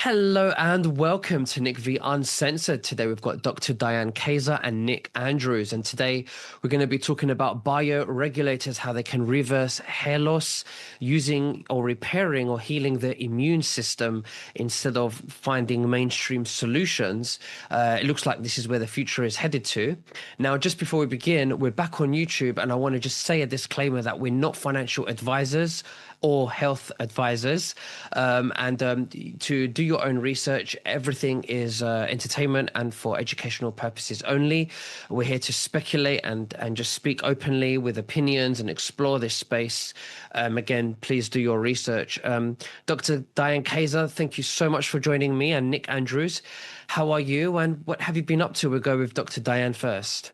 Hello and welcome to Nick V Uncensored. Today we've got Dr. Diane Kazer and Nick Andrews, and today we're going to be talking about bioregulators, how they can reverse hair loss using or repairing or healing the immune system instead of finding mainstream solutions. It looks like this is where the future is headed to. Now, just before we begin, we're back on YouTube, and I want to just say a disclaimer that we're not financial advisors or health advisors, to do your own research. Everything is entertainment and for educational purposes only. We're here to speculate and just speak openly with opinions and explore this space. Again, please do your research. Dr. Diane Kazer, thank you so much for joining me, and Nick Andrews. How are you, and what have you been up to? We'll go with Dr. Diane first.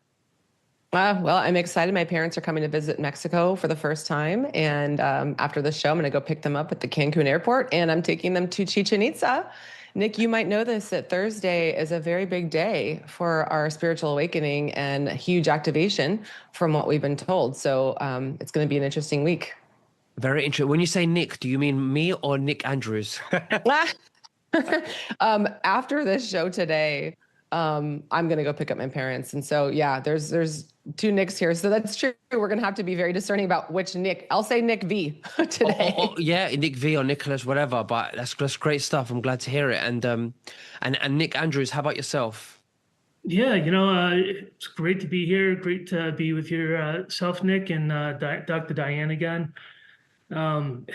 Well, I'm excited. My parents are coming to visit Mexico for the first time. And after the show, I'm going to go pick them up at the Cancun airport, and I'm taking them to Chichen Itza. Nick, you might know this, that Thursday is a very big day for our spiritual awakening and a huge activation from what we've been told. So it's going to be an interesting week. Very interesting. When you say Nick, do you mean me or Nick Andrews? After this show today, I'm going to go pick up my parents. And so, yeah, there's two Nicks here. So that's true. We're going to have to be very discerning about which Nick. I'll say Nick V today. Yeah, Nick V or Nicholas, whatever. But that's great stuff. I'm glad to hear it. And Nick Andrews, how about yourself? Yeah, it's great to be here. Great to be with yourself, Nick, and Dr. Diane again. I'm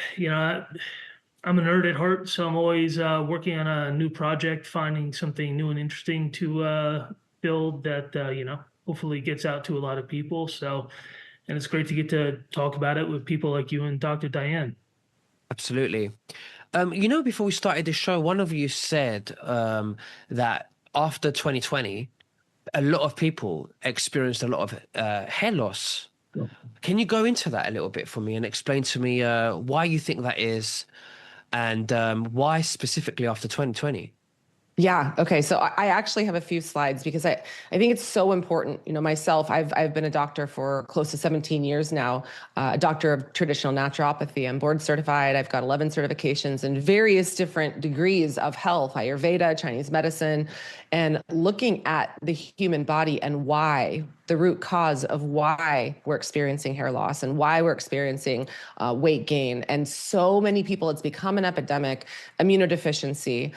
a nerd at heart, so I'm always working on a new project, finding something new and interesting to build that, hopefully gets out to a lot of people. So, and it's great to get to talk about it with people like you and Dr. Diane. Absolutely. Before we started the show, one of you said that after 2020, a lot of people experienced a lot of hair loss. Oh. Can you go into that a little bit for me and explain to me why you think that is? And why specifically after 2020? Yeah. Okay. So I actually have a few slides because I think it's so important. Myself, I've been a doctor for close to 17 years now, a doctor of traditional naturopathy. I'm board certified. I've got 11 certifications in various different degrees of health, Ayurveda, Chinese medicine, and looking at the human body and why, the root cause of why we're experiencing hair loss and why we're experiencing weight gain. And so many people, it's become an epidemic, immunodeficiency,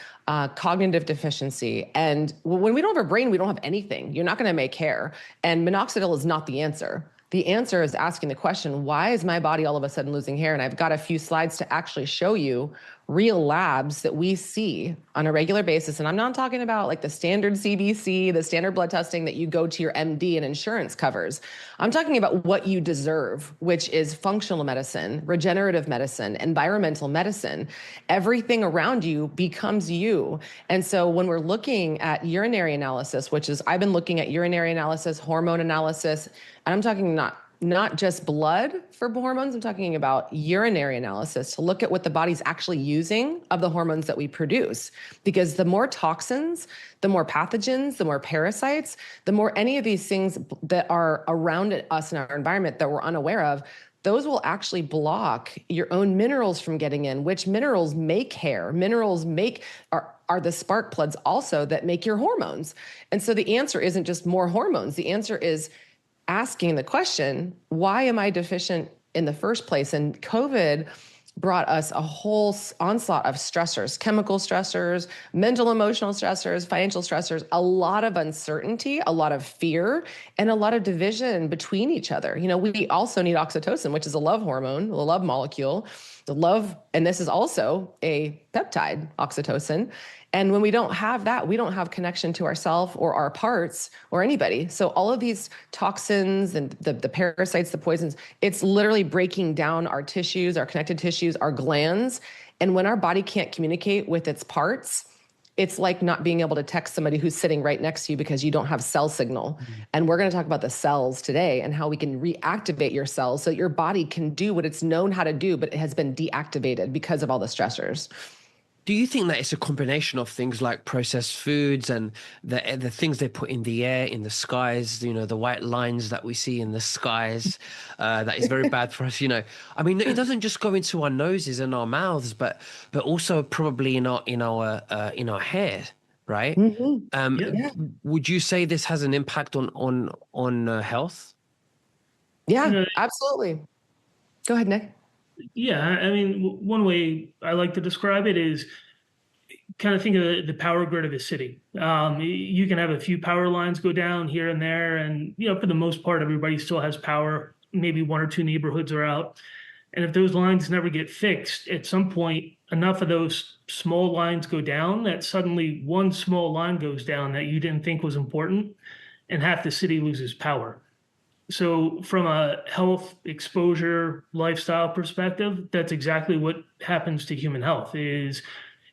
cognitive deficiency. And when we don't have a brain, we don't have anything. You're not going to make hair. And minoxidil is not the answer. The answer is asking the question, why is my body all of a sudden losing hair? And I've got a few slides to actually show you real labs that we see on a regular basis. And I'm not talking about like the standard CBC, the standard blood testing that you go to your MD and insurance covers. I'm talking about what you deserve, which is functional medicine, regenerative medicine, environmental medicine. Everything around you becomes you. And so when we're looking at urinary analysis, which is, I've been looking at urinary analysis, hormone analysis, and I'm talking not just blood for hormones, I'm talking about urinary analysis to look at what the body's actually using of the hormones that we produce. Because the more toxins, the more pathogens, the more parasites, the more any of these things that are around us in our environment that we're unaware of, those will actually block your own minerals from getting in, which minerals make hair. Minerals are the spark plugs also that make your hormones. And so the answer isn't just more hormones. The answer is asking the question, why am I deficient in the first place? And COVID brought us a whole onslaught of stressors, chemical stressors, mental, emotional stressors, financial stressors, a lot of uncertainty, a lot of fear, and a lot of division between each other. We also need oxytocin, which is a love hormone, a love molecule, and this is also a peptide, oxytocin. And when we don't have that, we don't have connection to ourselves or our parts or anybody. So all of these toxins and the parasites, the poisons, it's literally breaking down our tissues, our connected tissues, our glands. And when our body can't communicate with its parts, it's like not being able to text somebody who's sitting right next to you because you don't have cell signal. Mm-hmm. And we're going to talk about the cells today and how we can reactivate your cells so that your body can do what it's known how to do, but it has been deactivated because of all the stressors. do you think that it's a combination of things like processed foods and the things they put in the air, in the skies, the white lines that we see in the skies, that is very bad for us, I mean, it doesn't just go into our noses and our mouths, but also probably in our hair, right? Mhm. Yeah. Yeah. Would you say this has an impact on health? You Yeah, know, absolutely. Go ahead, Nick. yeah, I mean, one way I like to describe it is kind of think of the power grid of a city. You can have a few power lines go down here and there, and for the most part, everybody still has power. Maybe one or two neighborhoods are out, and if those lines never get fixed, at some point, enough of those small lines go down that suddenly one small line goes down that you didn't think was important, and half the city loses power. So from a health exposure lifestyle perspective, that's exactly what happens to human health is,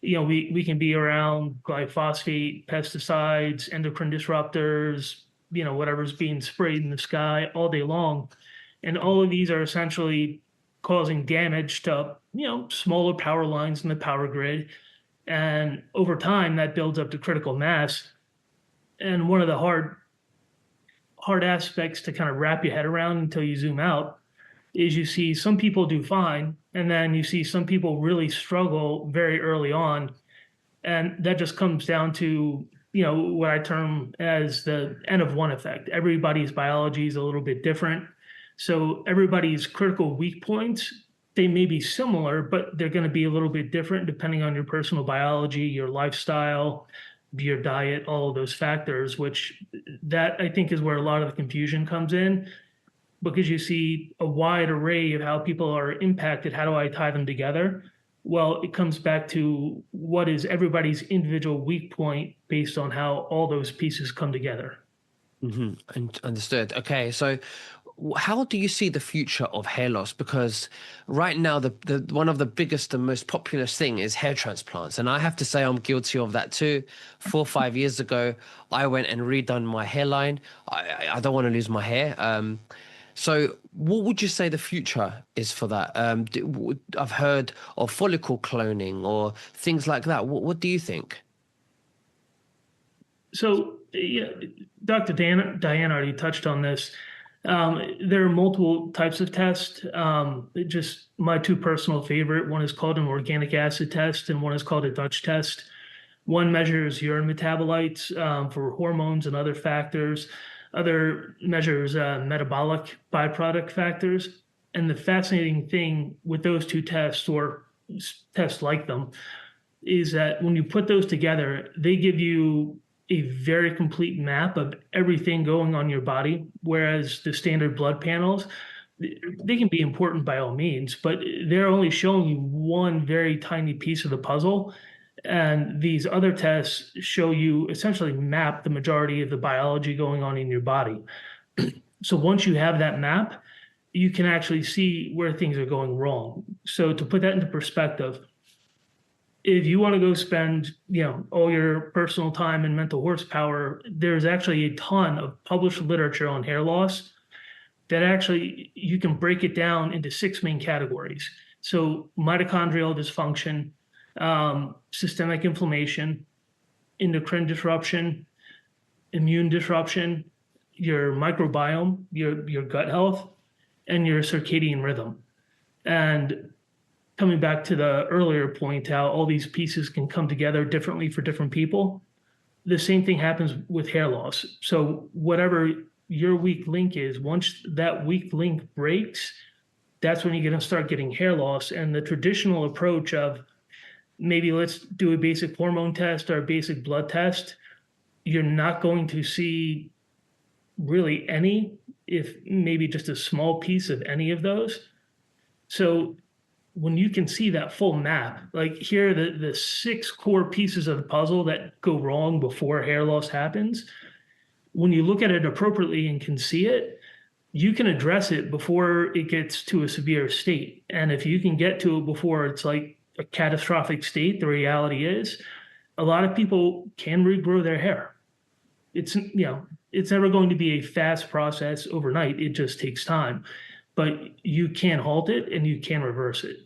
we can be around glyphosate, pesticides, endocrine disruptors, whatever's being sprayed in the sky all day long. And all of these are essentially causing damage to, smaller power lines in the power grid. And over time, that builds up to critical mass. And one of the hard aspects to kind of wrap your head around until you zoom out is you see some people do fine, and then you see some people really struggle very early on. And that just comes down to, what I term as the N of one effect. Everybody's biology is a little bit different. So everybody's critical weak points, they may be similar, but they're going to be a little bit different depending on your personal biology, your lifestyle, your diet, all of those factors, which that I think is where a lot of the confusion comes in because you see a wide array of how people are impacted. How do I tie them together? Well, it comes back to what is everybody's individual weak point based on how all those pieces come together. And understood. Okay, so how do you see the future of hair loss? Because right now, the one of the biggest and most populous thing is hair transplants, and I have to say I'm guilty of that too. 4 or 5 years ago, I went and redone my hairline. I don't want to lose my hair. So what would you say the future is for that? I've heard of follicle cloning or things like that. What do you think? So, yeah, Dr. Diane already touched on this. There are multiple types of tests. Just my two personal favorite, one is called an organic acid test and one is called a Dutch test. One measures urine metabolites for hormones and other factors. Other measures metabolic byproduct factors. And the fascinating thing with those two tests or tests like them is that when you put those together, they give you a very complete map of everything going on your body, whereas the standard blood panels, they can be important by all means, but they're only showing you one very tiny piece of the puzzle. And these other tests show you essentially map the majority of the biology going on in your body. So once you have that map, you can actually see where things are going wrong. So to put that into perspective, if you want to go spend, all your personal time and mental horsepower, there's actually a ton of published literature on hair loss that actually you can break it down into six main categories. So mitochondrial dysfunction, systemic inflammation, endocrine disruption, immune disruption, your microbiome, your gut health, and your circadian rhythm. And coming back to the earlier point, how all these pieces can come together differently for different people, the same thing happens with hair loss. So whatever your weak link is, once that weak link breaks, that's when you're going to start getting hair loss. And the traditional approach of maybe let's do a basic hormone test or a basic blood test, you're not going to see really any, if maybe just a small piece of any of those. So when you can see that full map, like here are the six core pieces of the puzzle that go wrong before hair loss happens, when you look at it appropriately and can see it, you can address it before it gets to a severe state. And if you can get to it before it's like a catastrophic state, the reality is a lot of people can regrow their hair. It's never going to be a fast process overnight. It just takes time, but you can halt it and you can reverse it.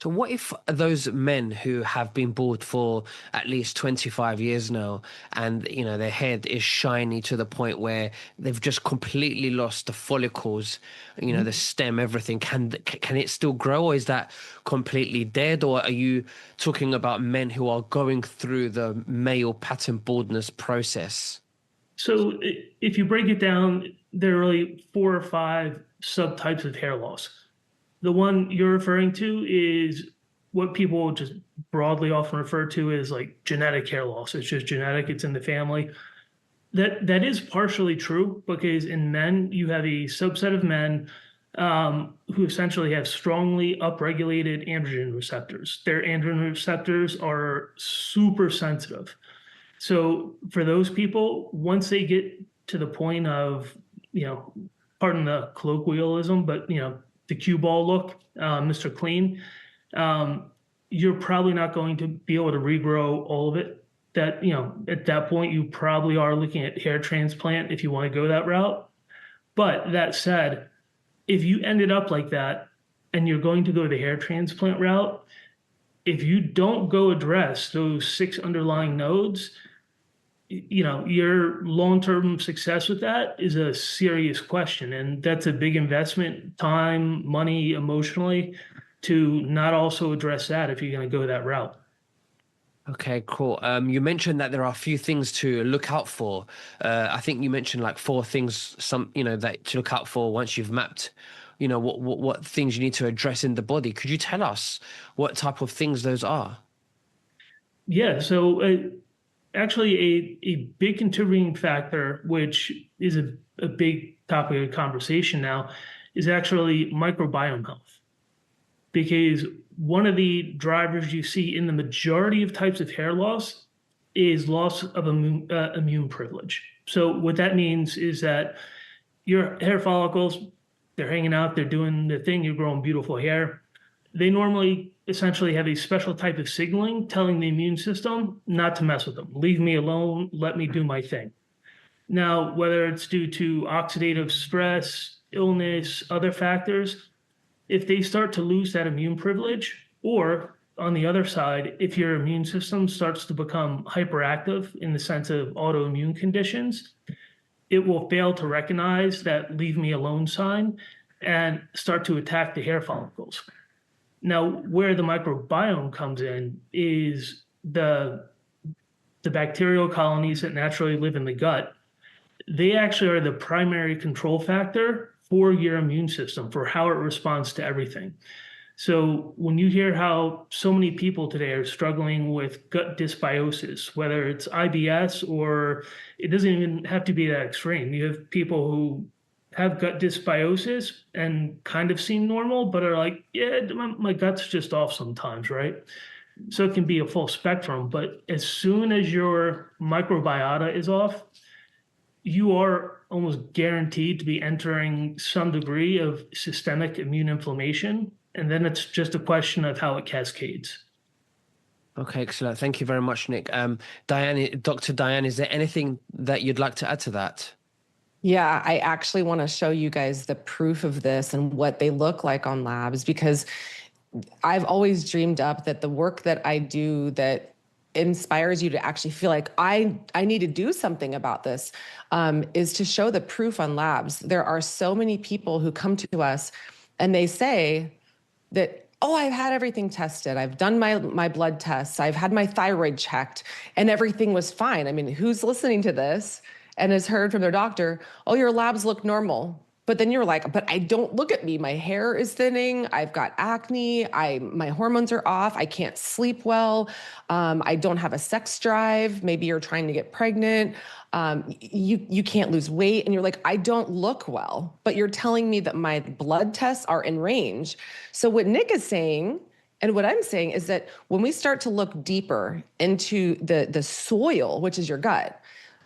So what if those men who have been bald for at least 25 years now, and their head is shiny to the point where they've just completely lost the follicles, the stem, everything, can it still grow, or is that completely dead? Or are you talking about men who are going through the male pattern baldness process? So if you break it down, there are really 4 or 5 subtypes of hair loss. The one you're referring to is what people just broadly often refer to as like genetic hair loss. It's just genetic, it's in the family. That is partially true, because in men, you have a subset of men who essentially have strongly upregulated androgen receptors. Their androgen receptors are super sensitive. So for those people, once they get to the point of, pardon the colloquialism, but the cue ball look, Mr. Clean, you're probably not going to be able to regrow all of it. That, at that point, you probably are looking at hair transplant if you want to go that route. But that said, if you ended up like that and you're going to go the hair transplant route, if you don't go address those 6 underlying nodes, your long-term success with that is a serious question. And that's a big investment, time, money, emotionally, to not also address that if you're going to go that route. Okay, cool. You mentioned that there are a few things to look out for. I think you mentioned like 4 things, that to look out for once you've mapped, what things you need to address in the body. Could you tell us what type of things those are? Yeah, so actually a big contributing factor, which is a big topic of conversation now, is actually microbiome health. Because one of the drivers you see in the majority of types of hair loss is loss of immune privilege. So what that means is that your hair follicles, they're hanging out, they're doing the thing, you're growing beautiful hair. They normally essentially have a special type of signaling telling the immune system not to mess with them. Leave me alone, let me do my thing. Now, whether it's due to oxidative stress, illness, other factors, if they start to lose that immune privilege, or on the other side, if your immune system starts to become hyperactive in the sense of autoimmune conditions, it will fail to recognize that leave me alone sign and start to attack the hair follicles. Now, where the microbiome comes in is the bacterial colonies that naturally live in the gut. They actually are the primary control factor for your immune system, for how it responds to everything. So when you hear how so many people today are struggling with gut dysbiosis, whether it's IBS or it doesn't even have to be that extreme. You have people who have gut dysbiosis and kind of seem normal, but are like, yeah, my gut's just off sometimes, right? So it can be a full spectrum, but as soon as your microbiota is off, you are almost guaranteed to be entering some degree of systemic immune inflammation. And then it's just a question of how it cascades. Okay, excellent. Thank you very much, Nick. Diane, Dr. Diane, is there anything that you'd like to add to that? Yeah, I actually want to show you guys the proof of this and what they look like on labs, because I've always dreamed up that the work that I do that inspires you to actually feel like I need to do something about this is to show the proof on labs. There are so many people who come to us and they say that, oh, I've had everything tested. I've done my blood tests. I've had my thyroid checked and everything was fine. I mean, who's listening to this and has heard from their doctor, oh, your labs look normal. But then you're like, but I don't look at me. My hair is thinning. I've got acne. My hormones are off. I can't sleep well. I don't have a sex drive. Maybe you're trying to get pregnant. You can't lose weight. And you're like, I don't look well, but you're telling me that my blood tests are in range. So what Nick is saying, and what I'm saying, is that when we start to look deeper into the soil, which is your gut,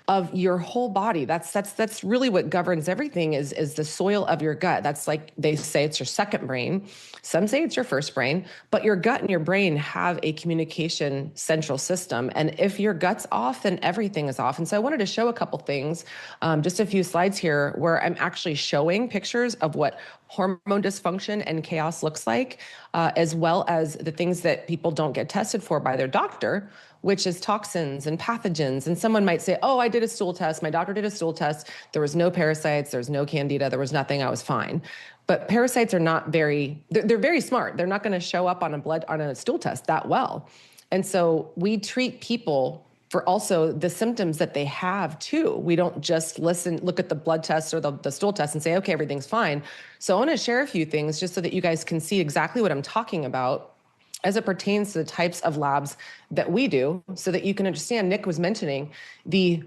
of your whole body. That's really what governs everything is the soil of your gut. That's like they say it's your second brain. Some say it's your first brain, but your gut and your brain have a communication central system. And if your gut's off, then everything is off. And so I wanted to show a couple things, just a few slides here where I'm actually showing pictures of what hormone dysfunction and chaos looks like, as well as the things that people don't get tested for by their doctor, which is toxins and pathogens. And someone might say, oh, I did a stool test. My doctor did a stool test. There was no parasites. There's no candida. There was nothing. I was fine. But parasites are not they're very smart. They're not going to show up on a stool test that well. And so we treat people for also the symptoms that they have too. We don't just look at the blood test or the stool test and say, okay, everything's fine. So I want to share a few things just so that you guys can see exactly what I'm talking about as it pertains to the types of labs that we do, so that you can understand. Nick was mentioning the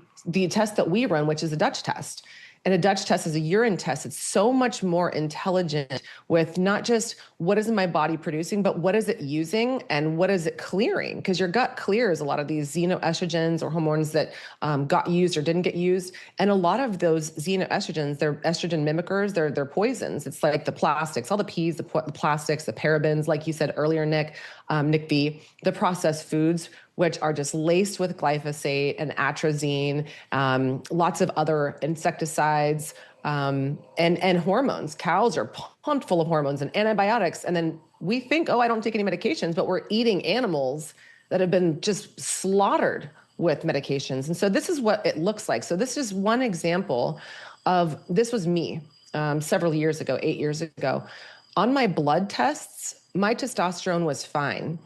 test that we run, which is a Dutch test. And a Dutch test is a urine test. It's so much more intelligent with not just what is my body producing, but what is it using and what is it clearing? Because your gut clears a lot of these xenoestrogens or hormones that got used or didn't get used. And a lot of those xenoestrogens, they're estrogen mimickers, they're poisons. It's like the plastics, all the P's, the plastics, the parabens, like you said earlier, Nick V, the processed foods, which are just laced with glyphosate and atrazine, lots of other insecticides, and hormones. Cows are pumped full of hormones and antibiotics. And then we think, oh, I don't take any medications, but we're eating animals that have been just slaughtered with medications. And so this is what it looks like. So this is one example this was me several years ago, 8 years ago. On my blood tests, my testosterone was fine.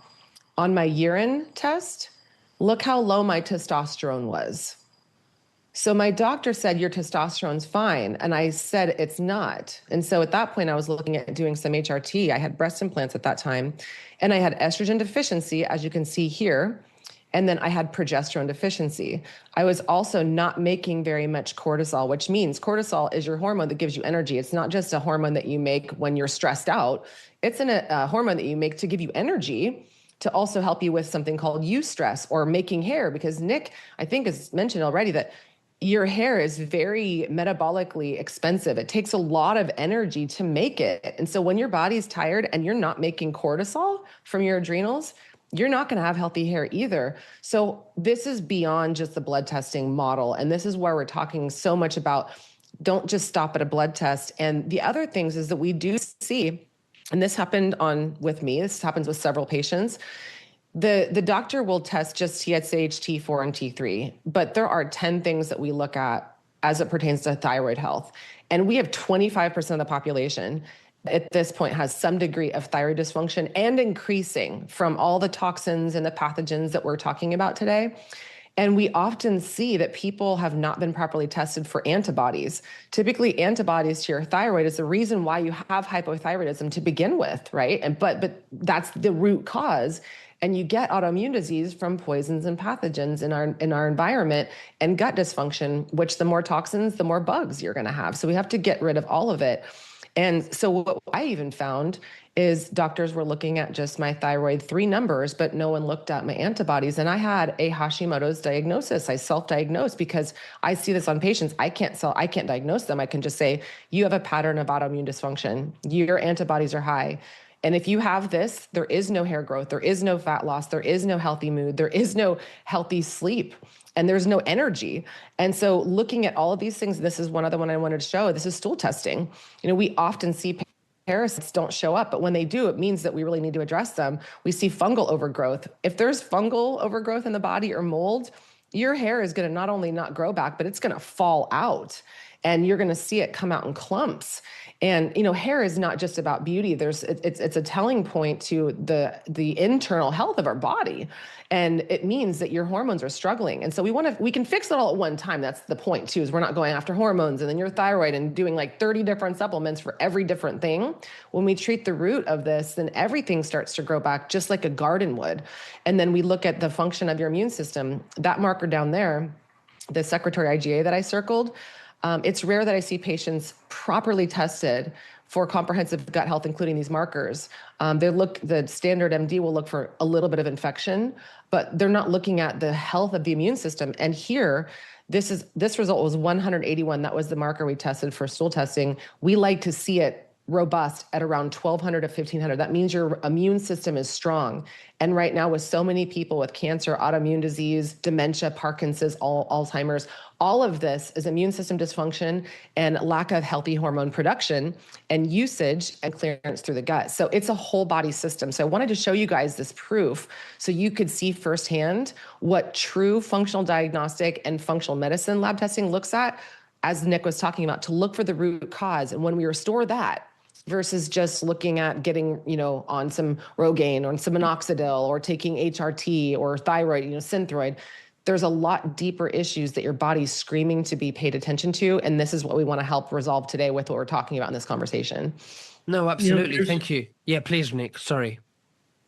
On my urine test, look how low my testosterone was. So my doctor said, your testosterone's fine. And I said, it's not. And so at that point, I was looking at doing some HRT. I had breast implants at that time. And I had estrogen deficiency, as you can see here. And then I had progesterone deficiency. I was also not making very much cortisol, which means cortisol is your hormone that gives you energy. It's not just a hormone that you make when you're stressed out. It's a hormone that you make to give you energy, to also help you with something called eustress or making hair. Because Nick, I think, has mentioned already that your hair is very metabolically expensive. It takes a lot of energy to make it. And so when your body's tired and you're not making cortisol from your adrenals, you're not going to have healthy hair either. So this is beyond just the blood testing model. And this is where we're talking so much about, don't just stop at a blood test. And the other things is that we do see, and this happened with me, this happens with several patients, the doctor will test just TSH, T4, and T3, but there are 10 things that we look at as it pertains to thyroid health. And we have 25% of the population at this point has some degree of thyroid dysfunction, and increasing from all the toxins and the pathogens that we're talking about today. And we often see that people have not been properly tested for antibodies. Typically, antibodies to your thyroid is the reason why you have hypothyroidism to begin with, right? But that's the root cause. And you get autoimmune disease from poisons and pathogens in our environment, and gut dysfunction, which the more toxins, the more bugs you're going to have. So we have to get rid of all of it. And so what I even found is doctors were looking at just my thyroid 3 numbers, but no one looked at my antibodies. And I had a Hashimoto's diagnosis. I self-diagnosed because I see this on patients. I can't diagnose them. I can just say, you have a pattern of autoimmune dysfunction. Your antibodies are high. And if you have this, there is no hair growth, there is no fat loss, there is no healthy mood, there is no healthy sleep, and there's no energy. And so looking at all of these things, this is one other one I wanted to show. This is stool testing. We often see parasites don't show up, but when they do, it means that we really need to address them. We see fungal overgrowth. If there's fungal overgrowth in the body or mold, your hair is going to not only not grow back, but it's going to fall out, and you're going to see it come out in clumps. And, hair is not just about beauty. It's a telling point to the internal health of our body. And it means that your hormones are struggling. And so we can fix it all at one time. That's the point too, is we're not going after hormones and then your thyroid and doing like 30 different supplements for every different thing. When we treat the root of this, then everything starts to grow back just like a garden would. And then we look at the function of your immune system. That marker down there, the secretory IgA that I circled, it's rare that I see patients properly tested for comprehensive gut health, including these markers. The standard MD will look for a little bit of infection, but they're not looking at the health of the immune system. And here, this result was 181. That was the marker we tested for stool testing. We like to see it robust at around 1200 to 1500. That means your immune system is strong. And right now, with so many people with cancer, autoimmune disease, dementia, Parkinson's, Alzheimer's, all of this is immune system dysfunction and lack of healthy hormone production and usage and clearance through the gut. So it's a whole body system. So I wanted to show you guys this proof so you could see firsthand what true functional diagnostic and functional medicine lab testing looks at, as Nick was talking about, to look for the root cause. And when we restore that, versus just looking at getting, on some Rogaine or some minoxidil or taking HRT or thyroid, Synthroid, there's a lot deeper issues that your body's screaming to be paid attention to. And this is what we want to help resolve today with what we're talking about in this conversation. No, absolutely. Thank you. Yeah, please, Nick. Sorry.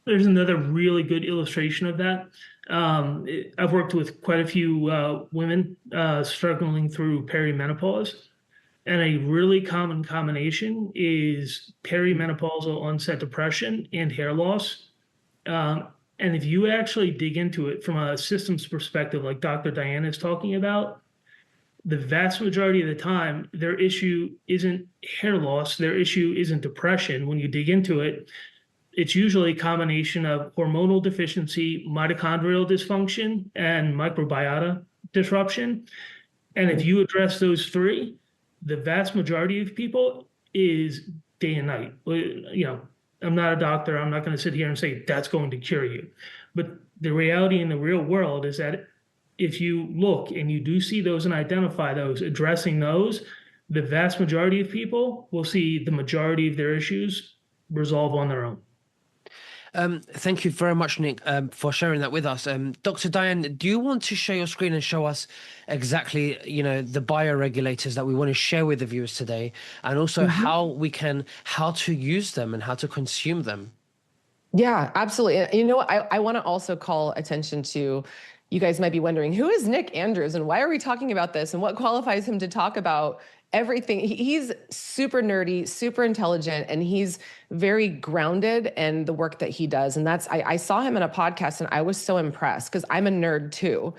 There's another really good illustration of that. I've worked with quite a few women struggling through perimenopause. And a really common combination is perimenopausal onset depression and hair loss. And if you actually dig into it from a systems perspective, like Dr. Diane is talking about, the vast majority of the time, their issue isn't hair loss, their issue isn't depression. When you dig into it, it's usually a combination of hormonal deficiency, mitochondrial dysfunction, and microbiota disruption. And if you address those three, the vast majority of people is day and night. I'm not a doctor. I'm not going to sit here and say that's going to cure you. But the reality in the real world is that if you look and you do see those and identify those, addressing those, the vast majority of people will see the majority of their issues resolve on their own. Thank you very much, Nick, for sharing that with us. Dr. Diane, do you want to share your screen and show us exactly, the bioregulators that we want to share with the viewers today, and also how to use them and how to consume them? Yeah, absolutely. I want to also call attention to, you guys might be wondering, who is Nick Andrews and why are we talking about this and what qualifies him to talk about everything? He's super nerdy, super intelligent, and he's very grounded in the work that he does. And I saw him in a podcast and I was so impressed because I'm a nerd too.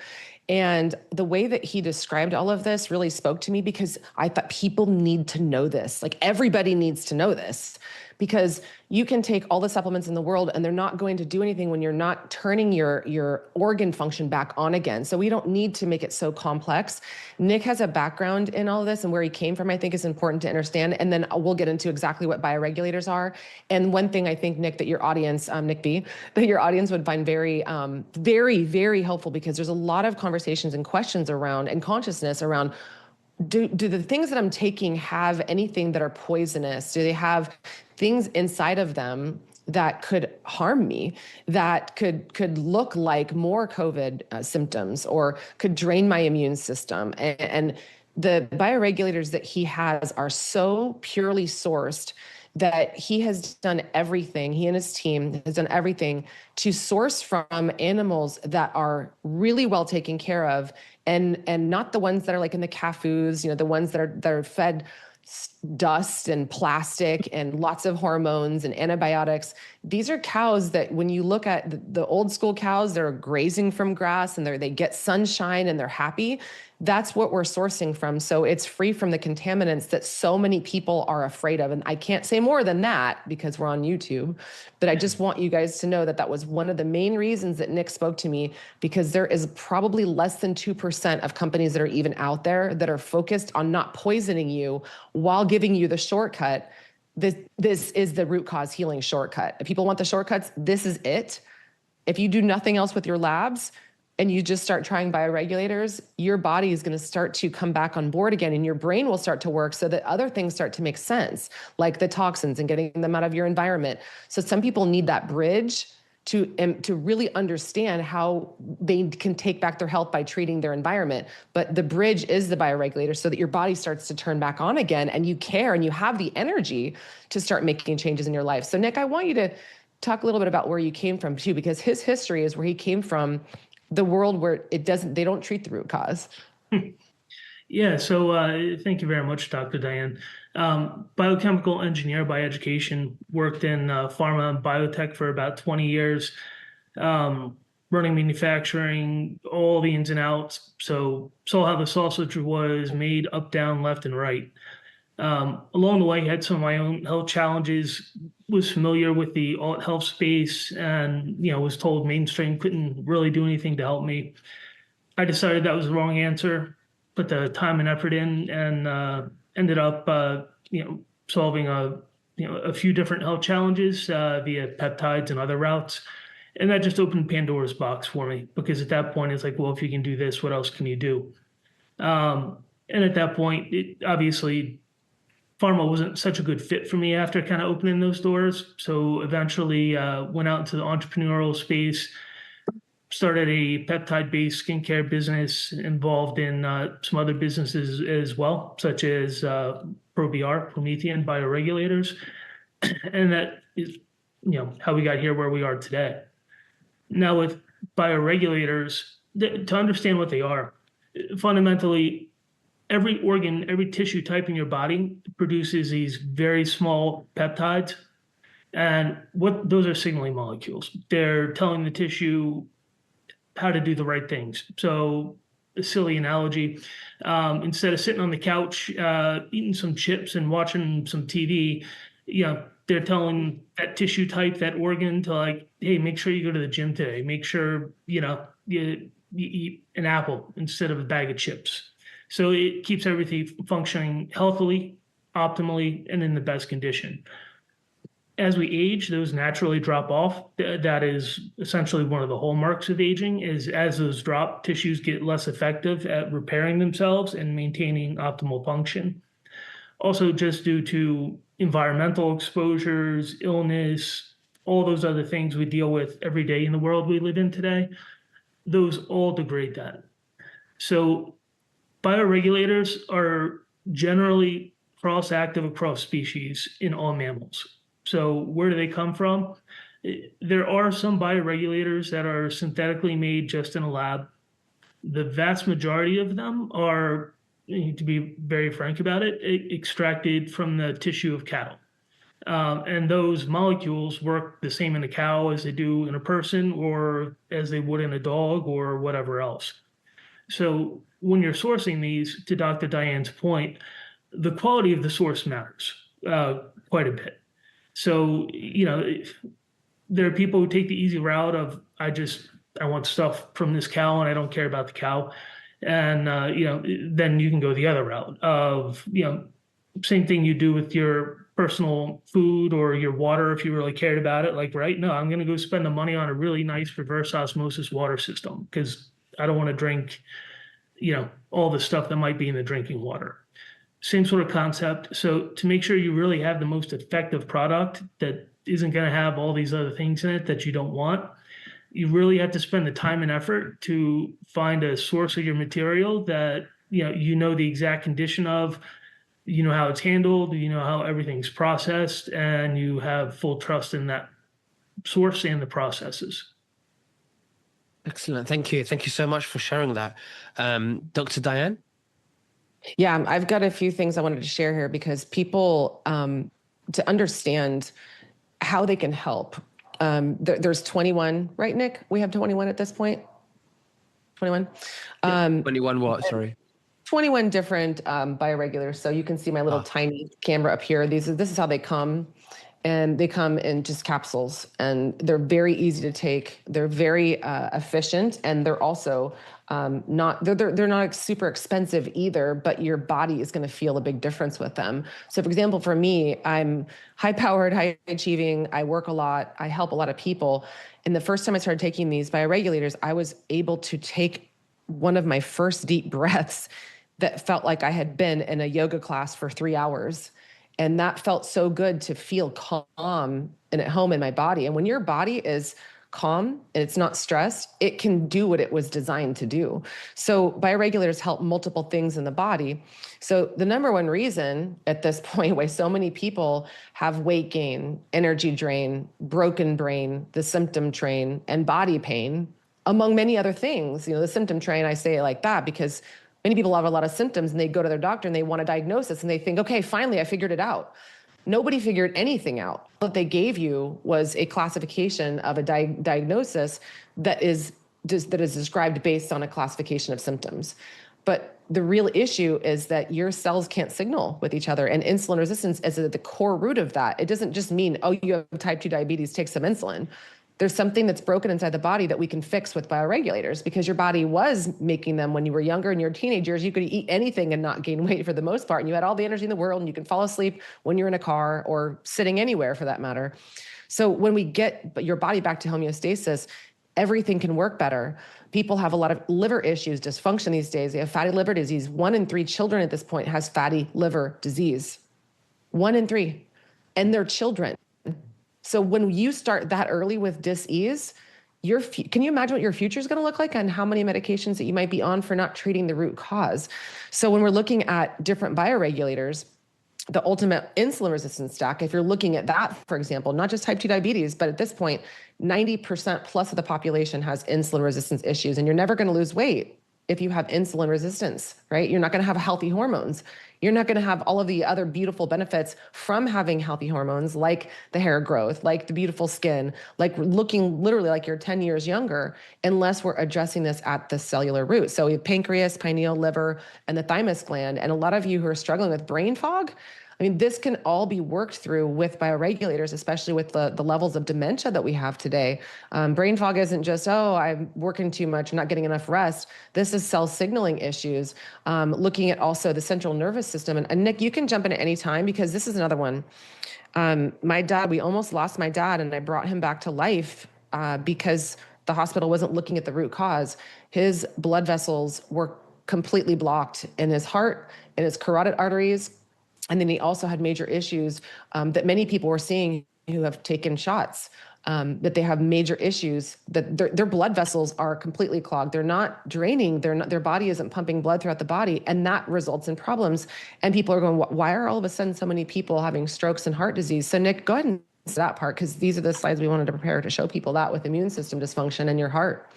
And the way that he described all of this really spoke to me because I thought people need to know this. Like everybody needs to know this, because you can take all the supplements in the world and they're not going to do anything when you're not turning your organ function back on again. So we don't need to make it so complex. Nick has a background in all of this, and where he came from, I think, is important to understand. And then we'll get into exactly what bioregulators are. And one thing I think, Nick, that your audience, Nick B, that your audience would find very, very, very helpful, because there's a lot of conversations and questions around and consciousness around, do the things that I'm taking have anything that are poisonous? Do they have things inside of them that could harm me, that could look like more COVID symptoms, or could drain my immune system? And the bioregulators that he has are so purely sourced that he has done everything, he and his team has done everything to source from animals that are really well taken care of, and not the ones that are like in the CAFUs, the ones that are fed dust and plastic and lots of hormones and antibiotics. These are cows that, when you look at the old school cows, they're grazing from grass and they get sunshine and they're happy. That's what we're sourcing from. So it's free from the contaminants that so many people are afraid of. And I can't say more than that because we're on YouTube, but I just want you guys to know that that was one of the main reasons that Nick spoke to me, because there is probably less than 2% of companies that are even out there that are focused on not poisoning you while giving you the shortcut. This is the root cause healing shortcut. If people want the shortcuts, this is it. If you do nothing else with your labs, and you just start trying bioregulators, your body is going to start to come back on board again, and your brain will start to work so that other things start to make sense, like the toxins and getting them out of your environment. So some people need that bridge to really understand how they can take back their health by treating their environment. But the bridge is the bioregulator, so that your body starts to turn back on again, and you care and you have the energy to start making changes in your life. So Nick, I want you to talk a little bit about where you came from too, because his history is where he came from, the world where they don't treat the root cause. Yeah, so thank you very much, Dr. Diane. Biochemical engineer by education, worked in pharma and biotech for about 20 years. Right running manufacturing, all the ins and outs. So saw how the sausage was made up, down, left, and right. Along the way, had some of my own health challenges, was familiar with the alt health space, and was told mainstream couldn't really do anything to help me. I decided that was the wrong answer, put the time and effort in, and ended up solving a few different health challenges via peptides and other routes. And that just opened Pandora's box for me, because at that point it's like, well, if you can do this, what else can you do? And at that point, obviously pharma wasn't such a good fit for me after kind of opening those doors. So eventually went out into the entrepreneurial space, started a peptide-based skincare business, involved in some other businesses as well, such as Promethean bioregulators. And that is how we got here where we are today. Now with bioregulators, to understand what they are, fundamentally, every organ, every tissue type in your body produces these very small peptides. And what those are signaling molecules. They're telling the tissue how to do the right things. So a silly analogy, instead of sitting on the couch, eating some chips and watching some TV, they're telling that tissue type, that organ, to like, hey, make sure you go to the gym today. Make sure, you eat an apple instead of a bag of chips. So it keeps everything functioning healthily, optimally, and in the best condition. As we age, those naturally drop off. That is essentially one of the hallmarks of aging, is as those drop, tissues get less effective at repairing themselves and maintaining optimal function. Also, just due to environmental exposures, illness, all those other things we deal with every day in the world we live in today, those all degrade that. So bioregulators are generally cross-active across species in all mammals. So where do they come from? There are some bioregulators that are synthetically made just in a lab. The vast majority of them are, to be very frank about it, extracted from the tissue of cattle. And those molecules work the same in a cow as they do in a person, or as they would in a dog, or whatever else. So when you're sourcing these, to Dr. Diane's point, the quality of the source matters quite a bit. So, there are people who take the easy route of, I want stuff from this cow and I don't care about the cow. And, then you can go the other route of, same thing you do with your personal food or your water if you really cared about it. Like, right, no, I'm going to go spend the money on a really nice reverse osmosis water system because I don't want to drink, all the stuff that might be in the drinking water. Same sort of concept. So to make sure you really have the most effective product that isn't going to have all these other things in it that you don't want, you really have to spend the time and effort to find a source of your material that, the exact condition of, how it's handled, how everything's processed, and you have full trust in that source and the processes. Excellent. Thank you. Thank you so much for sharing that. Dr. Diane? Yeah, I've got a few things I wanted to share here because people, to understand how they can help. There's 21, right, Nick? We have 21 at this point? 21? 21 what? Sorry. 21 different bioregulators. So you can see my little tiny camera up here. This is how they come. And they come in just capsules, and they're very easy to take. They're very efficient, and they're also they're not super expensive either, but your body is going to feel a big difference with them. So for example, for me, I'm high-powered, high-achieving. I work a lot. I help a lot of people. And the first time I started taking these bioregulators, I was able to take one of my first deep breaths that felt like I had been in a yoga class for 3 hours. And that felt so good to feel calm and at home in my body. And when your body is calm and it's not stressed, it can do what it was designed to do. So bioregulators help multiple things in the body. So the number one reason at this point why so many people have weight gain, energy drain, broken brain, the symptom train, and body pain, among many other things. The symptom train, I say it like that because many people have a lot of symptoms and they go to their doctor and they want a diagnosis and they think, okay, finally, I figured it out. Nobody figured anything out. What they gave you was a classification of a diagnosis that is that is described based on a classification of symptoms. But the real issue is that your cells can't signal with each other, and insulin resistance is at the core root of that. It doesn't just mean, oh, you have type 2 diabetes, take some insulin. There's something that's broken inside the body that we can fix with bioregulators, because your body was making them when you were younger. In your teenage years, you could eat anything and not gain weight for the most part, and you had all the energy in the world, and you can fall asleep when you're in a car or sitting anywhere for that matter. So when we get your body back to homeostasis, everything can work better. People have a lot of liver issues, dysfunction these days. They have fatty liver disease. 1 in 3 children at this point has fatty liver disease. 1 in 3. And they're children. So when you start that early with dis-ease, can you imagine what your future is going to look like, and how many medications that you might be on for not treating the root cause? So when we're looking at different bioregulators, the ultimate insulin resistance stack, if you're looking at that, for example, not just type 2 diabetes, but at this point, 90% plus of the population has insulin resistance issues, and you're never going to lose weight if you have insulin resistance, right? You're not going to have healthy hormones. You're not going to have all of the other beautiful benefits from having healthy hormones, like the hair growth, like the beautiful skin, like looking literally like you're 10 years younger, unless we're addressing this at the cellular root. So we have pancreas, pineal, liver, and the thymus gland. And a lot of you who are struggling with brain fog, I mean, this can all be worked through with bioregulators, especially with the levels of dementia that we have today. Brain fog isn't just, oh, I'm working too much, I'm not getting enough rest. This is cell signaling issues. Looking at also the central nervous system. And Nick, you can jump in at any time, because this is another one. My dad, we almost lost my dad, and I brought him back to life because the hospital wasn't looking at the root cause. His blood vessels were completely blocked in his heart, in his carotid arteries. And then he also had major issues that many people were seeing who have taken shots, that they have major issues, that their blood vessels are completely clogged. They're not draining. Their body isn't pumping blood throughout the body, and that results in problems. And people are going, why are all of a sudden so many people having strokes and heart disease? So Nick, go ahead and answer that part, because these are the slides we wanted to prepare to show people that with immune system dysfunction in your heart.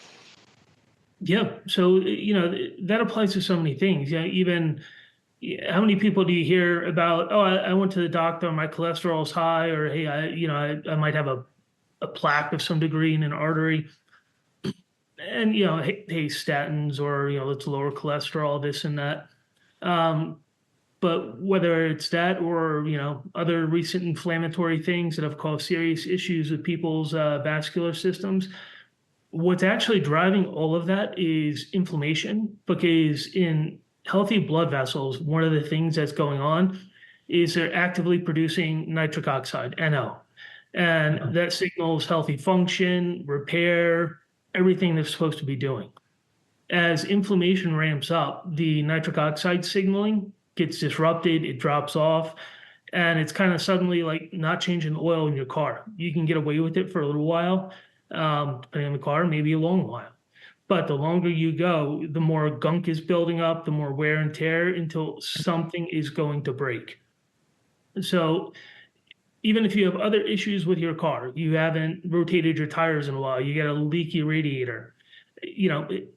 Yeah. So, that applies to so many things. Yeah. Even how many people do you hear about, oh, I went to the doctor, my cholesterol's high, or, hey, I might have a plaque of some degree in an artery. And, hey, statins, or, let's lower cholesterol, this and that. But whether it's that or, other recent inflammatory things that have caused serious issues with people's vascular systems, what's actually driving all of that is inflammation. Because in healthy blood vessels, one of the things that's going on is they're actively producing nitric oxide, NO. And that signals healthy function, repair, everything they're supposed to be doing. As inflammation ramps up, the nitric oxide signaling gets disrupted, it drops off, and it's kind of suddenly like not changing the oil in your car. You can get away with it for a little while, depending on the car, maybe a long while. But the longer you go, the more gunk is building up, the more wear and tear, until something is going to break. So even if you have other issues with your car, you haven't rotated your tires in a while, you got a leaky radiator,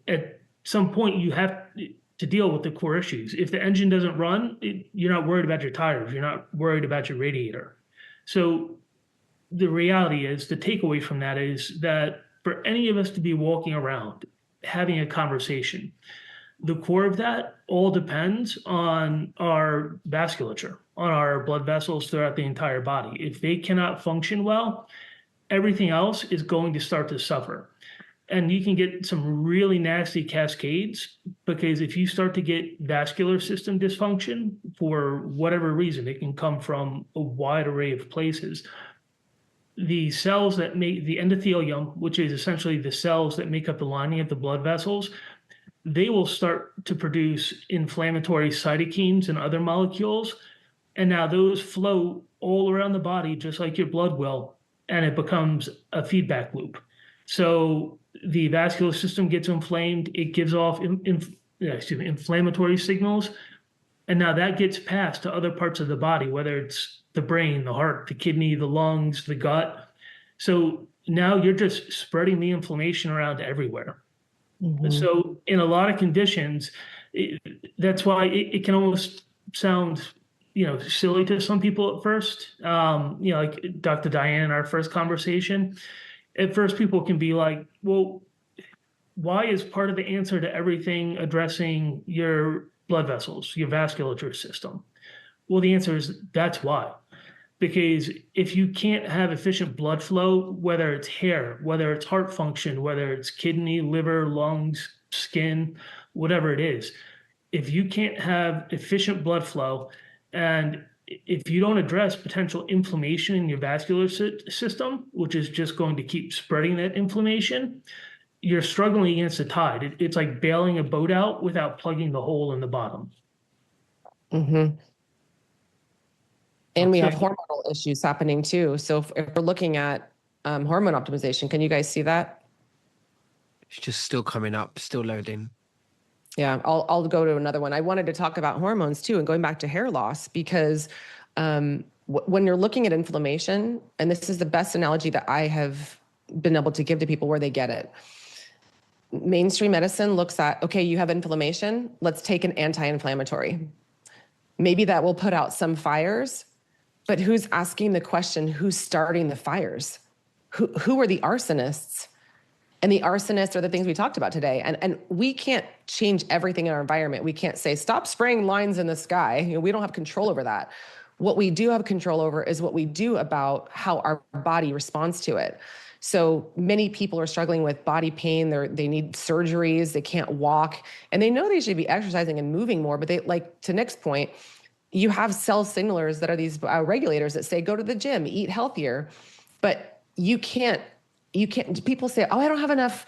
at some point you have to deal with the core issues. If the engine doesn't run, you're not worried about your tires, you're not worried about your radiator. So the reality is, the takeaway from that is that for any of us to be walking around having a conversation, the core of that all depends on our vasculature, on our blood vessels throughout the entire body. If they cannot function well, everything else is going to start to suffer. And you can get some really nasty cascades, because if you start to get vascular system dysfunction for whatever reason, it can come from a wide array of places. The cells that make the endothelium, which is essentially the cells that make up the lining of the blood vessels, they will start to produce inflammatory cytokines and other molecules. And now those flow all around the body, just like your blood will, and it becomes a feedback loop. So the vascular system gets inflamed, it gives off inflammatory signals, and now that gets passed to other parts of the body, whether it's the brain, the heart, the kidney, the lungs, the gut. So now you're just spreading the inflammation around everywhere. Mm-hmm. So in a lot of conditions, that's why it can almost sound, silly to some people at first. Like Dr. Diane in our first conversation, at first people can be like, well, why is part of the answer to everything addressing your blood vessels, your vasculature system? Well, the answer is that's why. Because if you can't have efficient blood flow, whether it's hair, whether it's heart function, whether it's kidney, liver, lungs, skin, whatever it is, if you can't have efficient blood flow, and if you don't address potential inflammation in your vascular system, which is just going to keep spreading that inflammation, you're struggling against the tide. It's like bailing a boat out without plugging the hole in the bottom. Mm-hmm. And we have Okay. hormonal issues happening too. So if we're looking at hormone optimization, can you guys see that? It's just still coming up, still loading. Yeah, I'll go to another one. I wanted to talk about hormones too, and going back to hair loss, because when you're looking at inflammation, and this is the best analogy that I have been able to give to people where they get it. Mainstream medicine looks at, okay, you have inflammation, let's take an anti-inflammatory. Maybe that will put out some fires, but who's asking the question, who's starting the fires? Who are the arsonists? And the arsonists are the things we talked about today. And we can't change everything in our environment. We can't say, stop spraying lines in the sky. You know, we don't have control over that. What we do have control over is what we do about how our body responds to it. So many people are struggling with body pain. They need surgeries. They can't walk. And they know they should be exercising and moving more. But they, like to Nick's point, you have cell signalers that are these regulators that say, go to the gym, eat healthier. But you can't, people say, oh, I don't have enough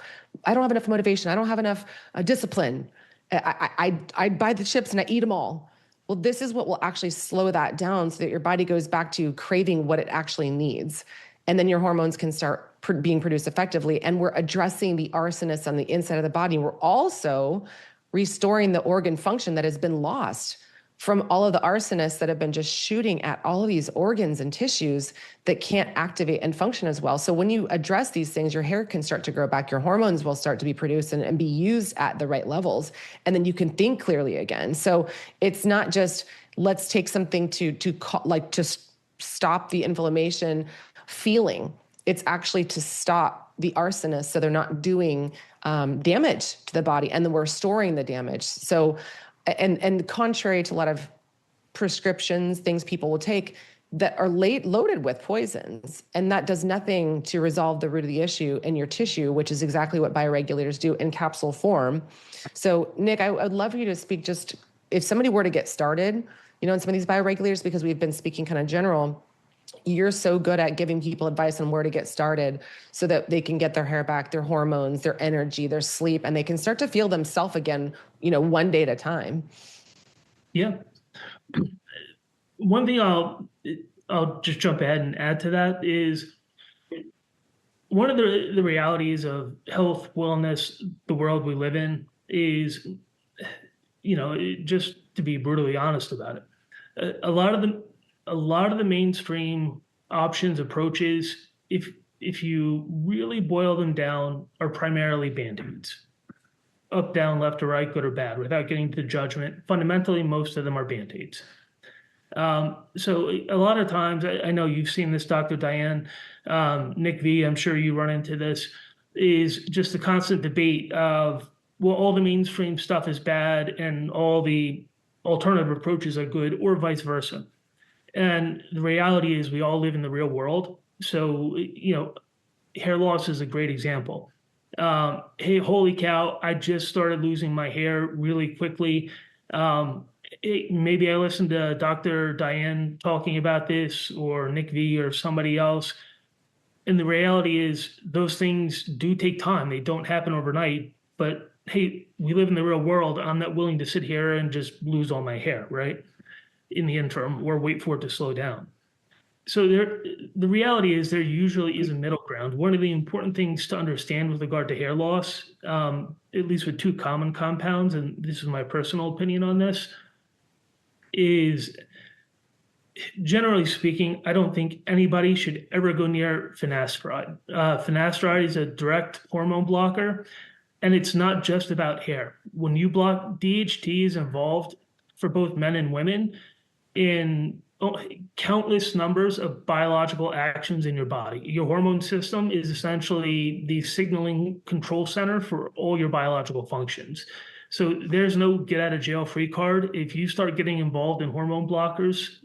motivation. I don't have enough discipline. I buy the chips and I eat them all. Well, this is what will actually slow that down so that your body goes back to craving what it actually needs. And then your hormones can start being produced effectively. And we're addressing the arsonists on the inside of the body. We're also restoring the organ function that has been lost from all of the arsonists that have been just shooting at all of these organs and tissues that can't activate and function as well. So when you address these things, your hair can start to grow back, your hormones will start to be produced and be used at the right levels. And then you can think clearly again. So it's not just, let's take something to stop the inflammation feeling. It's actually to stop the arsonists so they're not doing damage to the body, and then we're storing the damage. So and contrary to a lot of prescriptions, things people will take that are loaded with poisons, and that does nothing to resolve the root of the issue in your tissue, which is exactly what bioregulators do in capsule form. So Nick, I would love for you to speak, just if somebody were to get started, you know, in some of these bioregulators, because we've been speaking kind of general, you're so good at giving people advice on where to get started so that they can get their hair back, their hormones, their energy, their sleep, and they can start to feel themselves again, you know, one day at a time. Yeah. One thing I'll just jump ahead and add to that is one of the realities of health, wellness, the world we live in is, you know, just to be brutally honest about it, a lot of the mainstream options, approaches, if you really boil them down, are primarily band-aids. Up, down, left or right, good or bad, without getting to judgment. Fundamentally, most of them are band-aids. So a lot of times, I know you've seen this, Dr. Diane, Nick V, I'm sure you run into this, is just the constant debate of, well, all the mainstream stuff is bad and all the alternative approaches are good, or vice versa. And the reality is we all live in the real world. So, you know, hair loss is a great example. Hey, holy cow, I just started losing my hair really quickly. Maybe I listened to Dr. Diane talking about this, or Nick V, or somebody else. And the reality is those things do take time. They don't happen overnight. But hey, we live in the real world. I'm not willing to sit here and just lose all my hair, right? In the interim, or wait for it to slow down. So the reality is there usually is a middle ground. One of the important things to understand with regard to hair loss, at least with two common compounds, and this is my personal opinion on this, is generally speaking, I don't think anybody should ever go near finasteride. Finasteride is a direct hormone blocker, and it's not just about hair. When you block, DHT is involved for both men and women in countless numbers of biological actions in your body. Your hormone system is essentially the signaling control center for all your biological functions. So there's no get out of jail free card. If you start getting involved in hormone blockers,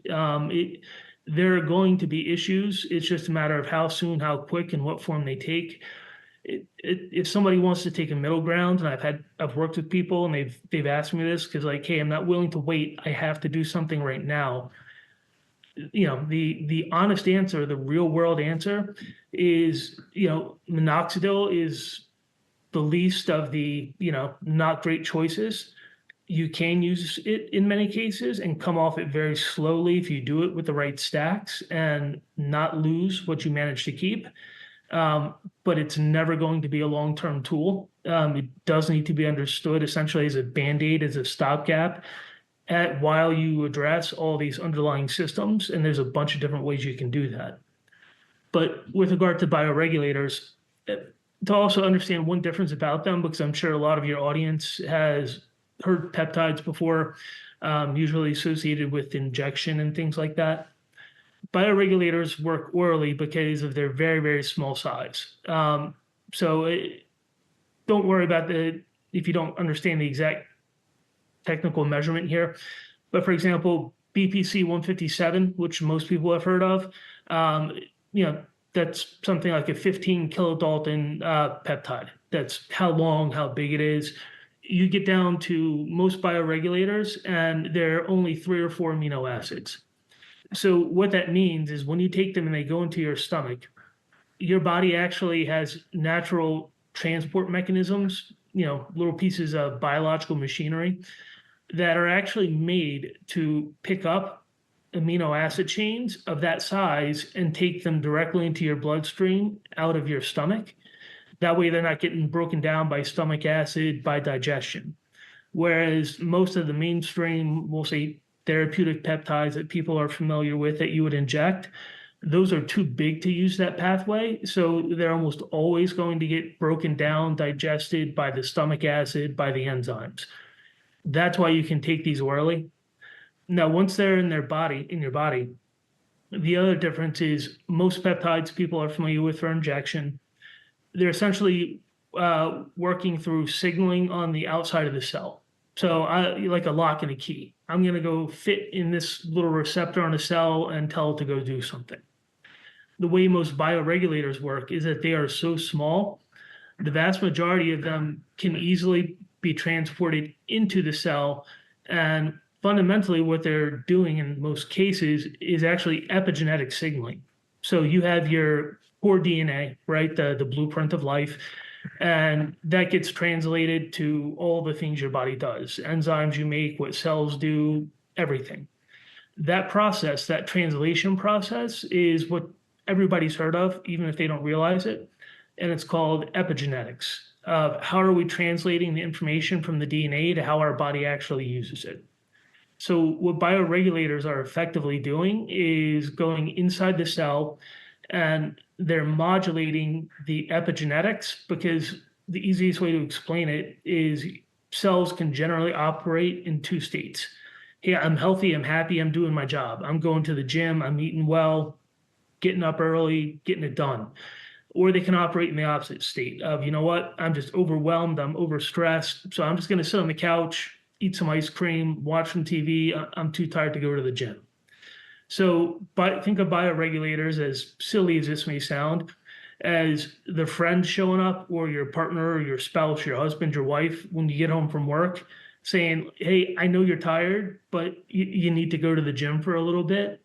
there are going to be issues. It's just a matter of how soon, how quick, and what form they take. If somebody wants to take a middle ground, and I've worked with people and they've asked me this because, like, hey, I'm not willing to wait. I have to do something right now. The honest answer, the real world answer is, minoxidil is the least of the, not great choices. You can use it in many cases and come off it very slowly if you do it with the right stacks and not lose what you manage to keep. But it's never going to be a long-term tool. It does need to be understood essentially as a Band-Aid, as a stopgap while you address all these underlying systems. And there's a bunch of different ways you can do that. But with regard to bioregulators, to also understand one difference about them, because I'm sure a lot of your audience has heard peptides before, usually associated with injection and things like that. Bioregulators work orally because of their very, very small size. Don't worry about if you don't understand the exact technical measurement here. But for example, BPC 157, which most people have heard of, that's something like a 15 kilodalton peptide. That's how long, how big it is. You get down to most bioregulators, and they're only 3 or 4 amino acids. So what that means is when you take them and they go into your stomach, your body actually has natural transport mechanisms, little pieces of biological machinery that are actually made to pick up amino acid chains of that size and take them directly into your bloodstream out of your stomach. That way they're not getting broken down by stomach acid, by digestion. Whereas most of the mainstream, we'll say, therapeutic peptides that people are familiar with that you would inject, those are too big to use that pathway. So they're almost always going to get broken down, digested by the stomach acid, by the enzymes. That's why you can take these orally. Now, once they're in your body, the other difference is most peptides people are familiar with for injection, they're essentially working through signaling on the outside of the cell. So like a lock and a key. I'm going to go fit in this little receptor on a cell and tell it to go do something. The way most bioregulators work is that they are so small, the vast majority of them can easily be transported into the cell. And fundamentally, what they're doing in most cases is actually epigenetic signaling. So you have your core DNA, right? The blueprint of life. And that gets translated to all the things your body does, enzymes you make, what cells do, everything. That process, that translation process, is what everybody's heard of, even if they don't realize it. And it's called epigenetics. How are we translating the information from the DNA to how our body actually uses it? So what bioregulators are effectively doing is going inside the cell, and they're modulating the epigenetics, because the easiest way to explain it is cells can generally operate in 2 states. Hey, I'm healthy, I'm happy, I'm doing my job. I'm going to the gym, I'm eating well, getting up early, getting it done. Or they can operate in the opposite state of, you know what, I'm just overwhelmed, I'm overstressed, so I'm just going to sit on the couch, eat some ice cream, watch some TV, I'm too tired to go to the gym. So think of bioregulators, as silly as this may sound, as the friend showing up, or your partner, or your spouse, your husband, your wife, when you get home from work, saying, hey, I know you're tired, but you need to go to the gym for a little bit.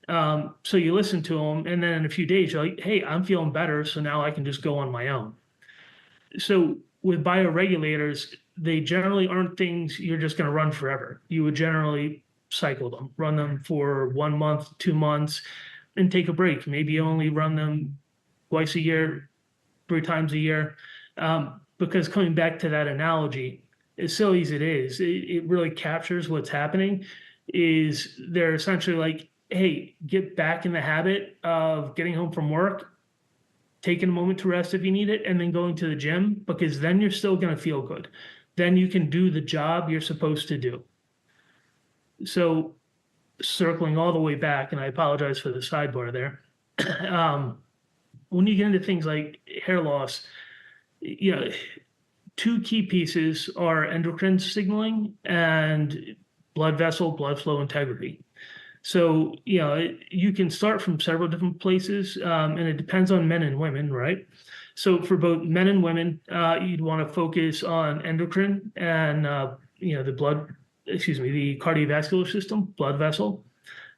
So you listen to them, and then in a few days, you're like, hey, I'm feeling better, so now I can just go on my own. So with bioregulators, they generally aren't things you're just going to run forever. You would generally cycle them, run them for 1 month, 2 months, and take a break. Maybe only run them twice a year, 3 times a year. Because coming back to that analogy, as silly as it is, it really captures what's happening. Is they're essentially like, hey, get back in the habit of getting home from work, taking a moment to rest if you need it, and then going to the gym, because then you're still going to feel good. Then you can do the job you're supposed to do. So circling all the way back, and I apologize for the sidebar there. When you get into things like hair loss, you know, two key pieces are endocrine signaling and blood vessel, blood flow integrity. So, you can start from several different places, and it depends on men and women, right? So for both men and women, you'd want to focus on endocrine and, the cardiovascular system, blood vessel.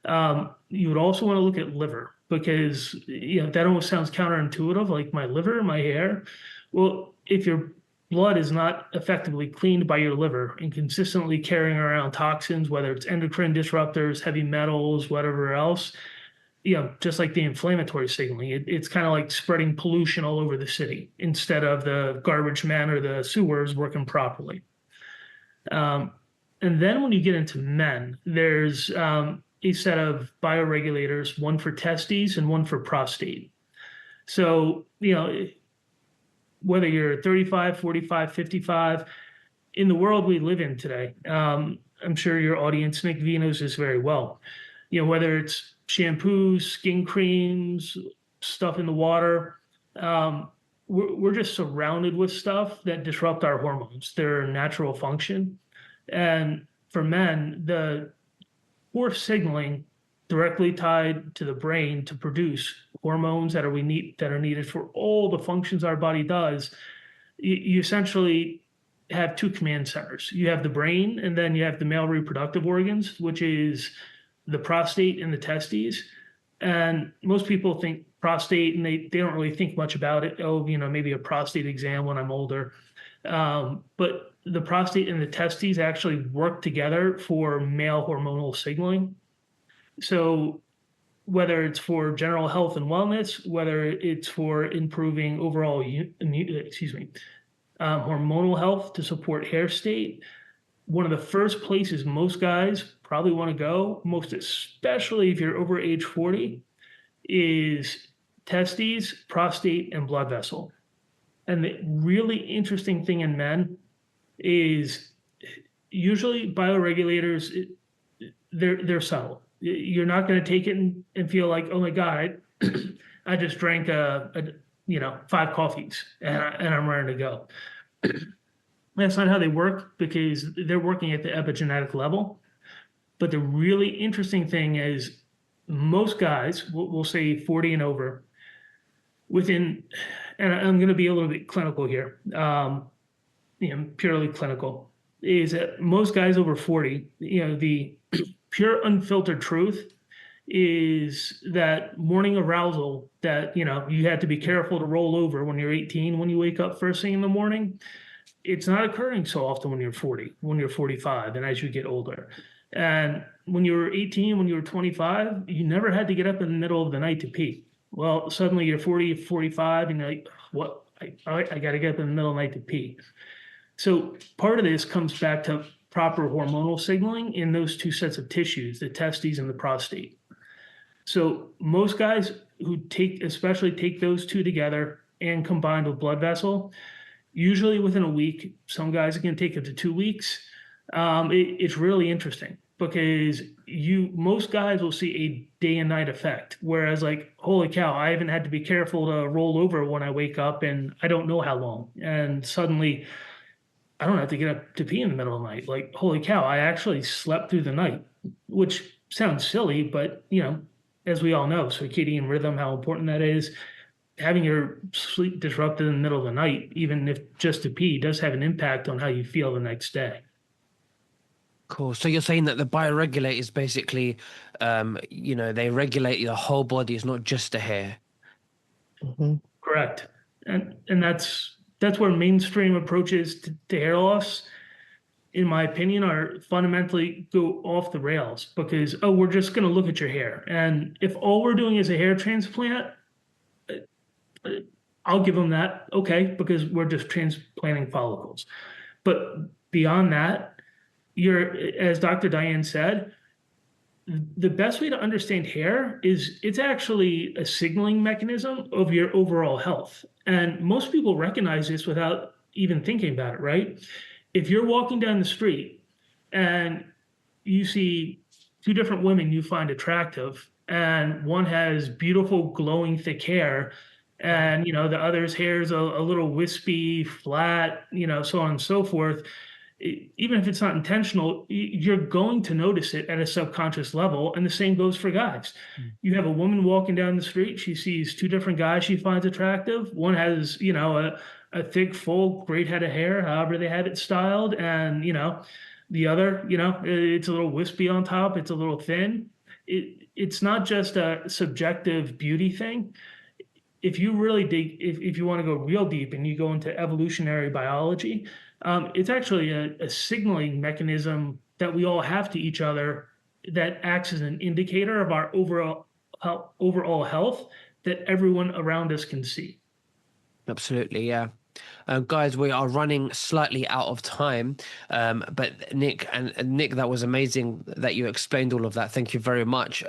You would also want to look at liver because, that almost sounds counterintuitive, like my liver, my hair. Well, if your blood is not effectively cleaned by your liver and consistently carrying around toxins, whether it's endocrine disruptors, heavy metals, whatever else, just like the inflammatory signaling, it's kind of like spreading pollution all over the city instead of the garbage man or the sewers working properly. And then when you get into men, there's a set of bioregulators, one for testes and one for prostate. So, whether you're 35, 45, 55, in the world we live in today, I'm sure your audience, Nick V, knows this very well. Whether it's shampoos, skin creams, stuff in the water, we're just surrounded with stuff that disrupt our hormones, their natural function. And for men, the poor signaling directly tied to the brain to produce hormones that are needed for all the functions our body does. You essentially have two command centers. You have the brain, and then you have the male reproductive organs, which is the prostate and the testes. And most people think prostate, and they don't really think much about it. Oh, maybe a prostate exam when I'm older. But the prostate and the testes actually work together for male hormonal signaling. So whether it's for general health and wellness, whether it's for improving overall hormonal health to support hair state, one of the first places most guys probably want to go, most especially if you're over age 40, is testes, prostate, and blood vessel. And the really interesting thing in men is usually bioregulators, they're subtle. You're not going to take it and feel like, oh my God, I just drank 5 coffees and I'm ready to go. That's not how they work because they're working at the epigenetic level. But the really interesting thing is most guys, we'll say 40 and over, and I'm going to be a little bit clinical here, purely clinical, is that most guys over 40, the pure unfiltered truth is that morning arousal that, you have to be careful to roll over when you're 18, when you wake up first thing in the morning. It's not occurring so often when you're 40, when you're 45, and as you get older. And when you were 18, when you were 25, you never had to get up in the middle of the night to pee. Well, suddenly you're 40, 45, and you're like, what? I got to get up in the middle of the night to pee. So part of this comes back to proper hormonal signaling in those two sets of tissues, the testes and the prostate. So most guys who especially take those two together and combined with blood vessel, usually within a week, some guys can take it to 2 weeks. It's really interesting because most guys will see a day and night effect. Whereas like, holy cow, I haven't had to be careful to roll over when I wake up and I don't know how long. And suddenly I don't have to get up to pee in the middle of the night. Like, holy cow, I actually slept through the night, which sounds silly, but as we all know, circadian rhythm, how important that is. Having your sleep disrupted in the middle of the night, even if just to pee, does have an impact on how you feel the next day. Cool. So you're saying that the bioregulators basically, they regulate the whole body. It's not just the hair. Mm-hmm. Correct. And that's where mainstream approaches to hair loss, in my opinion, are fundamentally go off the rails because, we're just going to look at your hair. And if all we're doing is a hair transplant, I'll give them that, okay, because we're just transplanting follicles. But beyond that, as Dr. Diane said, the best way to understand hair is it's actually a signaling mechanism of your overall health. And most people recognize this without even thinking about it, right? If you're walking down the street and you see two different women you find attractive, and one has beautiful, glowing, thick hair, and the other's hair is a little wispy, flat, so on and so forth. Even if it's not intentional, you're going to notice it at a subconscious level. And the same goes for guys. You have a woman walking down the street, she sees two different guys she finds attractive. One has, a thick, full, great head of hair, however they had it styled. And, the other, it's a little wispy on top, it's a little thin. It's not just a subjective beauty thing. If you really dig, if you want to go real deep and you go into evolutionary biology, it's actually a signaling mechanism that we all have to each other that acts as an indicator of our overall health that everyone around us can see. Absolutely, yeah. Guys, we are running slightly out of time, but Nick, that was amazing that you explained all of that. Thank you very much.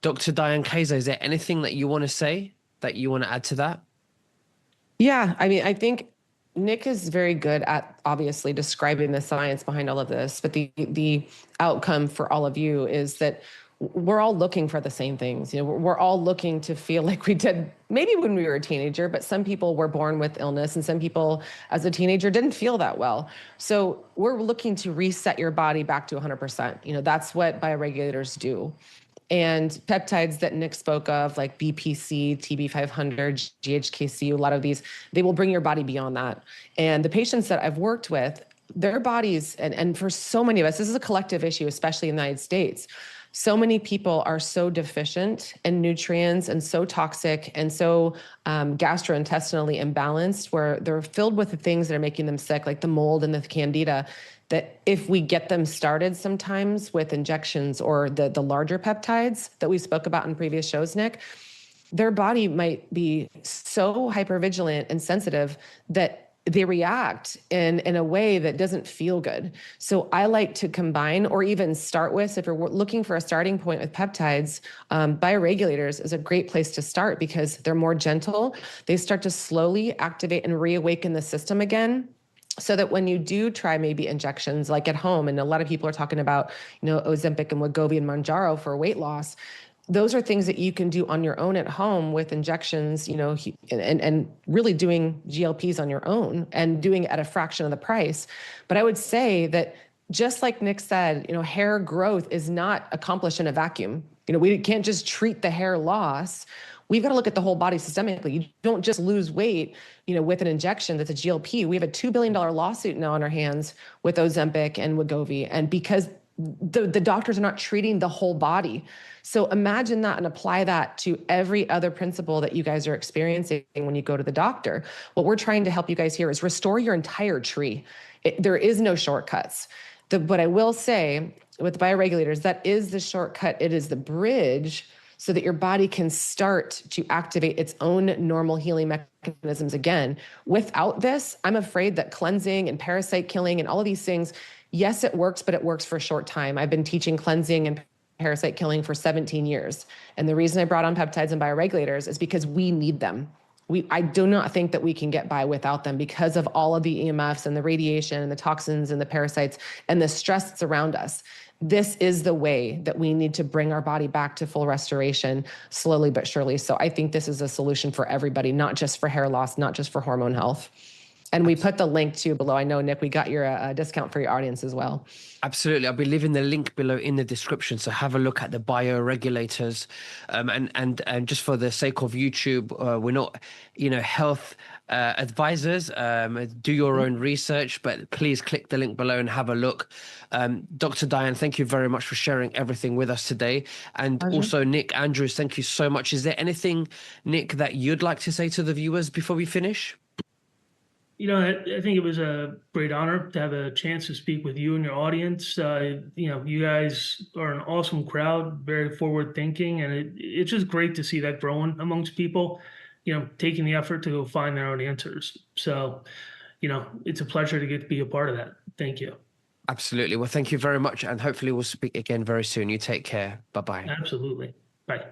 Dr. Diane Kazer, is there anything that you want to say, that you want to add to that? Yeah, I mean, I think Nick is very good at obviously describing the science behind all of this, but the outcome for all of you is that we're all looking for the same things. We're all looking to feel like we did maybe when we were a teenager, but some people were born with illness and some people as a teenager didn't feel that well. So we're looking to reset your body back to 100%. That's what bioregulators do. And peptides that Nick spoke of, like BPC, TB500, GHKC, a lot of these, they will bring your body beyond that. And the patients that I've worked with, their bodies, and for so many of us, this is a collective issue, especially in the United States. So many people are so deficient in nutrients and so toxic and so gastrointestinally imbalanced, where they're filled with the things that are making them sick, like the mold and the candida, that if we get them started sometimes with injections or the larger peptides that we spoke about in previous shows, Nick, their body might be so hypervigilant and sensitive that they react in a way that doesn't feel good. So I like to combine or even start with, if you're looking for a starting point with peptides, bioregulators is a great place to start because they're more gentle. They start to slowly activate and reawaken the system again, so that when you do try maybe injections like at home, and a lot of people are talking about, Ozempic and Wegovy and Mounjaro for weight loss, those are things that you can do on your own at home with injections, and really doing GLPs on your own and doing it at a fraction of the price. But I would say that just like Nick said, hair growth is not accomplished in a vacuum. We can't just treat the hair loss. We've got to look at the whole body systemically. You don't just lose weight, with an injection that's a GLP. We have a $2 billion lawsuit now on our hands with Ozempic and Wegovy, and because the doctors are not treating the whole body. So imagine that and apply that to every other principle that you guys are experiencing when you go to the doctor. What we're trying to help you guys here is restore your entire tree. There is no shortcuts. What I will say with bioregulators, that is the shortcut. It is the bridge so that your body can start to activate its own normal healing mechanisms again. Without this, I'm afraid that cleansing and parasite killing and all of these things, yes, it works, but it works for a short time. I've been teaching cleansing and parasite killing for 17 years. And the reason I brought on peptides and bioregulators is because we need them. I do not think that we can get by without them because of all of the EMFs and the radiation and the toxins and the parasites and the stress that's around us. This is the way that we need to bring our body back to full restoration slowly but surely. So I think this is a solution for everybody, not just for hair loss, not just for hormone health. And we put the link too below. I know, Nick, we got your discount for your audience as well. Absolutely. I'll be leaving the link below in the description. So have a look at the bioregulators. And just for the sake of YouTube, we're not, health advisors. Do your own research, but please click the link below and have a look. Dr. Diane, thank you very much for sharing everything with us today. And also, Nick Andrews, thank you so much. Is there anything, Nick, that you'd like to say to the viewers before we finish? I think it was a great honor to have a chance to speak with you and your audience. You guys are an awesome crowd, very forward thinking, and it's just great to see that growing amongst people, taking the effort to go find their own answers. So, it's a pleasure to get to be a part of that. Thank you. Absolutely. Well, thank you very much. And hopefully we'll speak again very soon. You take care. Bye-bye. Absolutely. Bye.